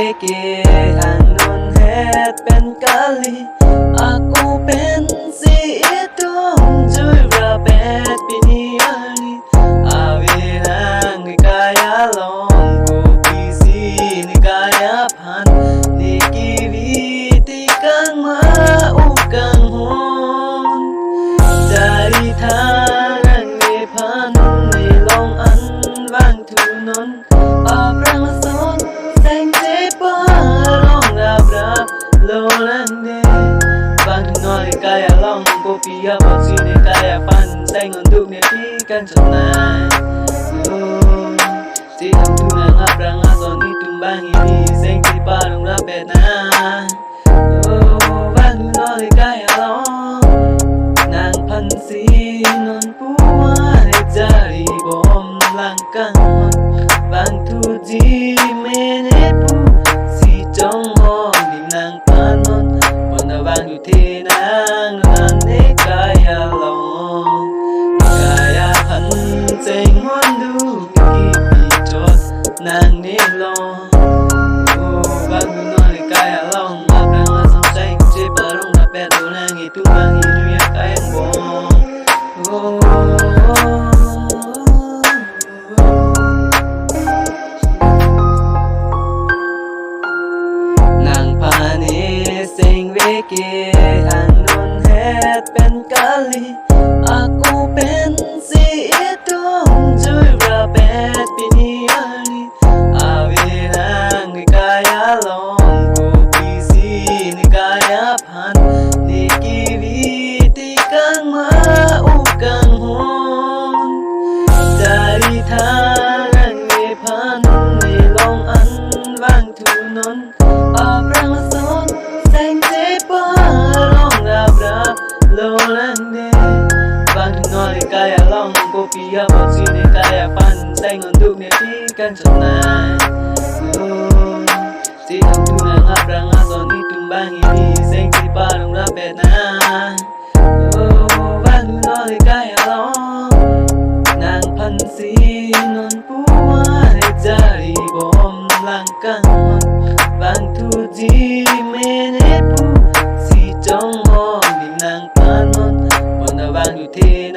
reggae Anon het pen kali Aku pensi itu Joy rapet piniali Awilang ni kaya long Kopi si ni kaya pan Ni kiviti kang maukang hon Dari thang ni pan Ni long an vang thu non Abrang son Seng tepa long abra Lo lang de Vang thu non ni kaya long Kopi apa si ni kaya pan Seng untuk ni pikan sonai Ti tham thu nang abrang ason ni tumbang ini Seng tepa long rapet na Vang thu non ni kaya long Nang pan si non puai jari bom langkang Vang thu ji mene pu si trong hong di nang panon Bona vang thu the nang lan ne kaya long Kaya han seng hon du ki pi chot nang ne long Vang thu non ni kaya long Abrang asong seng che parong na pedo nang itu bang hidu ya kaya bom Nang panis sing reggae Anon het pen kali Aku pensi itu Joy rapet piniali Awilang ni kaya long Kopi si ni kaya pan Ni kiviti kang maukang hon Dari thang ni pan Ni long an vang thu non Abrang son Seng tepa long abra Lo lang de Vang thu non ni kaya long Kopi apa si ni kaya pan Seng untuk ni pikan sonai Ti tham thu nang abrang ason ni tumbang ini Seng tepa long rapet na Vang thu non ni kaya long Nang pan si non puai jari bom langkang Vang thu ji mene pu si trong hong di nang panon Bona vang thu the